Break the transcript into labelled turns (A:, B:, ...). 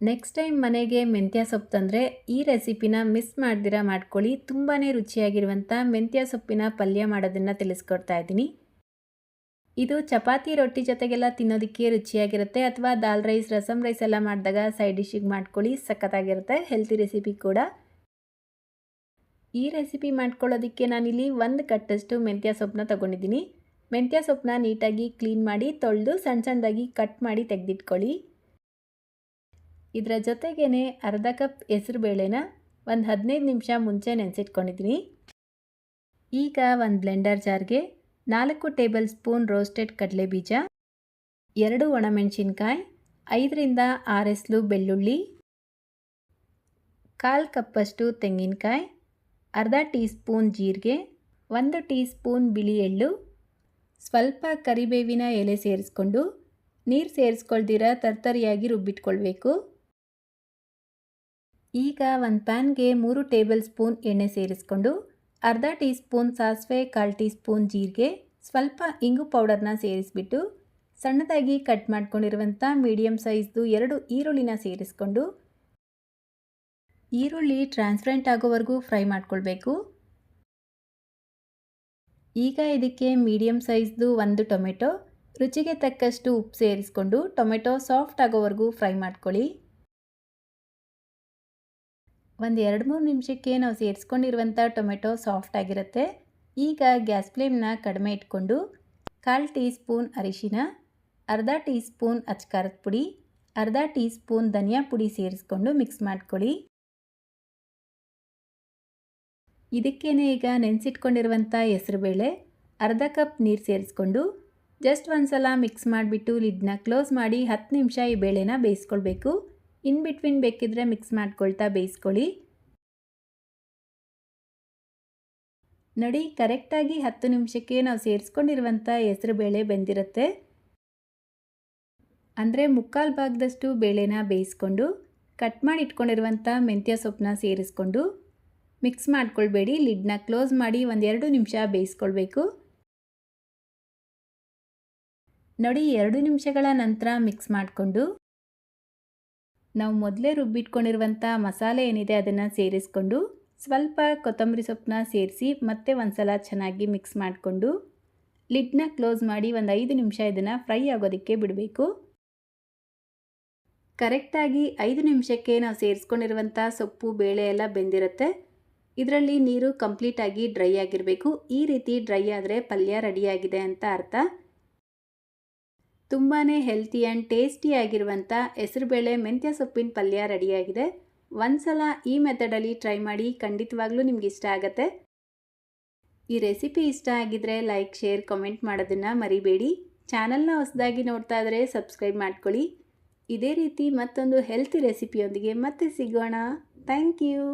A: Next time ಮನೆಗೆ ಮೆಂತ್ಯ ಸೊಪ್ಪು ತಂದರೆ ಈ ರೆಸಿಪಿನ ಮಿಸ್ ಮಾಡ್ದಿರ ಮಾಡ್ಕೊಳ್ಳಿ. ತುಂಬಾ ರುಚಿಯಾಗಿರುವಂಥ ಮೆಂತ್ಯ ಸೊಪ್ಪಿನ ಪಲ್ಯ ಮಾಡೋದನ್ನು ತಿಳಿಸ್ಕೊಡ್ತಾ ಇದ್ದೀನಿ. ಇದು ಚಪಾತಿ ರೊಟ್ಟಿ ಜೊತೆಗೆಲ್ಲ ತಿನ್ನೋದಕ್ಕೆ ರುಚಿಯಾಗಿರುತ್ತೆ, ಅಥವಾ ದಾಲ್ ರೈಸ್ ರಸಮ್ ರೈಸ್ ಎಲ್ಲ ಮಾಡಿದಾಗ ಸೈಡ್ ಡಿಶ್ಶಿಗೆ ಮಾಡ್ಕೊಳ್ಳಿ, ಸಖತ್ತಾಗಿರುತ್ತೆ. ಹೆಲ್ತಿ ರೆಸಿಪಿ ಕೂಡ. ಈ ರೆಸಿಪಿ ಮಾಡ್ಕೊಳ್ಳೋದಕ್ಕೆ ನಾನಿಲ್ಲಿ 1 ಕಟ್ಟಷ್ಟು ಮೆಂತ್ಯ ಸೊಪ್ಪನ್ನ ತೊಗೊಂಡಿದ್ದೀನಿ. ಮೆಂತ್ಯ ಸೊಪ್ಪನ್ನ ನೀಟಾಗಿ ಕ್ಲೀನ್ ಮಾಡಿ ತೊಳೆದು ಸಣ್ಣ ಸಣ್ಣದಾಗಿ ಕಟ್ ಮಾಡಿ ತೆಗೆದಿಟ್ಕೊಳ್ಳಿ. ಇದರ ಜೊತೆಗೇ ಅರ್ಧ ಕಪ್ ಹೆಸರುಬೇಳೆನ ಒಂದು 15 ನಿಮಿಷ ಮುಂಚೆ ನೆನೆಸಿಟ್ಕೊಂಡಿದ್ದೀನಿ. ಈಗ ಒಂದು ಬ್ಲೆಂಡರ್ ಜಾರ್ಗೆ 4 ಟೇಬಲ್ ಸ್ಪೂನ್ ರೋಸ್ಟೆಡ್ ಕಡಲೆಬೀಜ, 2 ಒಣಮೆಣಸಿನ್ಕಾಯಿ, 5 ರಿಂದ 6 ಎಸಳು ಬೆಳ್ಳುಳ್ಳಿ, 1/4 ಕಪ್ಪಷ್ಟು ತೆಂಗಿನಕಾಯಿ, ಅರ್ಧ ಟೀ ಸ್ಪೂನ್ ಜೀರಿಗೆ, 1 ಟೀ ಸ್ಪೂನ್ ಬಿಳಿ ಎಳ್ಳು, ಸ್ವಲ್ಪ ಕರಿಬೇವಿನ ಎಲೆ ಸೇರಿಸ್ಕೊಂಡು ನೀರು ಸೇರಿಸ್ಕೊಳ್ದಿರ ತರ್ತರಿಯಾಗಿ ರುಬ್ಬಿಟ್ಕೊಳ್ಬೇಕು. ಈಗ ಒಂದು ಪ್ಯಾನ್ಗೆ 3 ಟೇಬಲ್ ಸ್ಪೂನ್ ಎಣ್ಣೆ ಸೇರಿಸ್ಕೊಂಡು ಅರ್ಧ ಟೀ ಸ್ಪೂನ್ ಸಾಸಿವೆ, 1/4 ಟೀ ಸ್ಪೂನ್ ಜೀರಿಗೆ, ಸ್ವಲ್ಪ ಇಂಗು ಪೌಡರ್ನ ಸೇರಿಸ್ಬಿಟ್ಟು ಸಣ್ಣದಾಗಿ ಕಟ್ ಮಾಡ್ಕೊಂಡಿರುವಂಥ ಮೀಡಿಯಮ್ ಸೈಜ್ದು 2 ಈರುಳ್ಳಿನ ಸೇರಿಸ್ಕೊಂಡು ಈರುಳ್ಳಿ ಟ್ರಾನ್ಸ್ಪರೆಂಟ್ ಆಗೋವರೆಗೂ ಫ್ರೈ ಮಾಡ್ಕೊಳ್ಬೇಕು. ಈಗ ಇದಕ್ಕೆ ಮೀಡಿಯಮ್ ಸೈಜ್ದು 1 ಟೊಮೆಟೊ, ರುಚಿಗೆ ತಕ್ಕಷ್ಟು ಉಪ್ಪು ಸೇರಿಸ್ಕೊಂಡು ಟೊಮೆಟೊ ಸಾಫ್ಟ್ ಆಗೋವರೆಗೂ ಫ್ರೈ ಮಾಡ್ಕೊಳ್ಳಿ. ಒಂದು 2-3 ನಿಮಿಷಕ್ಕೆ ನಾವು ಸೇರಿಸ್ಕೊಂಡಿರುವಂಥ ಟೊಮೆಟೊ ಸಾಫ್ಟ್ ಆಗಿರುತ್ತೆ. ಈಗ ಗ್ಯಾಸ್ ಫ್ಲೇಮ್ನ ಕಡಿಮೆ ಇಟ್ಕೊಂಡು 1/4 ಟೀ ಸ್ಪೂನ್ ಅರಿಶಿನ, ಅರ್ಧ ಟೀ ಸ್ಪೂನ್ ಅಚ್ಕಾರದ ಪುಡಿ, ಅರ್ಧ ಟೀ ಸ್ಪೂನ್ ಧನಿಯಾ ಪುಡಿ ಸೇರಿಸ್ಕೊಂಡು ಮಿಕ್ಸ್ ಮಾಡ್ಕೊಳ್ಳಿ. ಇದಕ್ಕೇನೆ ಈಗ ನೆನೆಸಿಟ್ಕೊಂಡಿರುವಂಥ ಹೆಸರುಬೇಳೆ, ಅರ್ಧ ಕಪ್ ನೀರು ಸೇರಿಸ್ಕೊಂಡು ಜಸ್ಟ್ ಒಂದು ಸಲ ಮಿಕ್ಸ್ ಮಾಡಿಬಿಟ್ಟು ಲಿಡ್ನ ಕ್ಲೋಸ್ ಮಾಡಿ 10 ನಿಮಿಷ ಈ ಬೇಳೆನ ಬೇಯಿಸ್ಕೊಳ್ಬೇಕು. ಇನ್ ಬಿಟ್ವೀನ್ ಬೇಕಿದ್ರೆ ಮಿಕ್ಸ್ ಮಾಡ್ಕೊಳ್ತಾ ಬೇಯಿಸ್ಕೊಳ್ಳಿ. ನೋಡಿ, ಕರೆಕ್ಟಾಗಿ 10 ನಿಮಿಷಕ್ಕೆ ನಾವು ಸೇರಿಸ್ಕೊಂಡಿರುವಂಥ ಹೆಸರುಬೇಳೆ ಬೆಂದಿರುತ್ತೆ. ಅಂದರೆ 3/4 ಭಾಗದಷ್ಟು ಬೇಳೆನ ಬೇಯಿಸ್ಕೊಂಡು ಕಟ್ ಮಾಡಿ ಇಟ್ಕೊಂಡಿರುವಂಥ ಮೆಂತ್ಯ ಸೊಪ್ಪನ್ನ ಸೇರಿಸ್ಕೊಂಡು ಮಿಕ್ಸ್ ಮಾಡ್ಕೊಳ್ಬೇಡಿ. ಲಿಡ್ನ ಕ್ಲೋಸ್ ಮಾಡಿ 1-2 ನಿಮಿಷ ಬೇಯಿಸ್ಕೊಳ್ಬೇಕು. ನೋಡಿ, 2 ನಿಮಿಷಗಳ ನಂತರ ಮಿಕ್ಸ್ ಮಾಡಿಕೊಂಡು ನಾವು ಮೊದಲೇ ರುಬ್ಬಿಟ್ಕೊಂಡಿರುವಂಥ ಮಸಾಲೆ ಏನಿದೆ ಅದನ್ನು ಸೇರಿಸ್ಕೊಂಡು ಸ್ವಲ್ಪ ಕೊತ್ತಂಬರಿ ಸೊಪ್ಪನ್ನ ಸೇರಿಸಿ ಮತ್ತೆ ಒಂದು ಸಲ ಚೆನ್ನಾಗಿ ಮಿಕ್ಸ್ ಮಾಡಿಕೊಂಡು ಲಿಡ್ನ ಕ್ಲೋಸ್ ಮಾಡಿ 5 ನಿಮಿಷ ಇದನ್ನು ಫ್ರೈ ಆಗೋದಕ್ಕೆ ಬಿಡಬೇಕು. ಕರೆಕ್ಟಾಗಿ 5 ನಿಮಿಷಕ್ಕೆ ನಾವು ಸೇರಿಸ್ಕೊಂಡಿರುವಂಥ ಸೊಪ್ಪು ಬೇಳೆ ಎಲ್ಲ ಬೆಂದಿರುತ್ತೆ. ಇದರಲ್ಲಿ ನೀರು ಕಂಪ್ಲೀಟಾಗಿ ಡ್ರೈ ಆಗಿರಬೇಕು. ಈ ರೀತಿ ಡ್ರೈ ಆದರೆ ಪಲ್ಯ ರೆಡಿಯಾಗಿದೆ ಅಂತ ಅರ್ಥ. ತುಂಬಾ ಹೆಲ್ತಿ ಆ್ಯಂಡ್ ಟೇಸ್ಟಿ ಆಗಿರುವಂಥ ಹೆಸರುಬೇಳೆ ಮೆಂತ್ಯ ಸೊಪ್ಪಿನ ಪಲ್ಯ ರೆಡಿಯಾಗಿದೆ. ಒಂದು ಸಲ ಈ ಮೆಥಡಲ್ಲಿ ಟ್ರೈ ಮಾಡಿ, ಖಂಡಿತವಾಗ್ಲೂ ನಿಮ್ಗೆ ಇಷ್ಟ ಆಗುತ್ತೆ. ಈ ರೆಸಿಪಿ ಇಷ್ಟ ಆಗಿದ್ರೆ ಲೈಕ್, ಶೇರ್, ಕಮೆಂಟ್ ಮಾಡೋದನ್ನು ಮರಿಬೇಡಿ. ಚಾನಲ್ನ ಹೊಸದಾಗಿ ನೋಡ್ತಾ ಇದ್ದರೆ ಸಬ್ಸ್ಕ್ರೈಬ್ ಮಾಡ್ಕೊಳ್ಳಿ. ಇದೇ ರೀತಿ ಮತ್ತೊಂದು ಹೆಲ್ತಿ ರೆಸಿಪಿಯೊಂದಿಗೆ ಮತ್ತೆ ಸಿಗೋಣ. Thank you.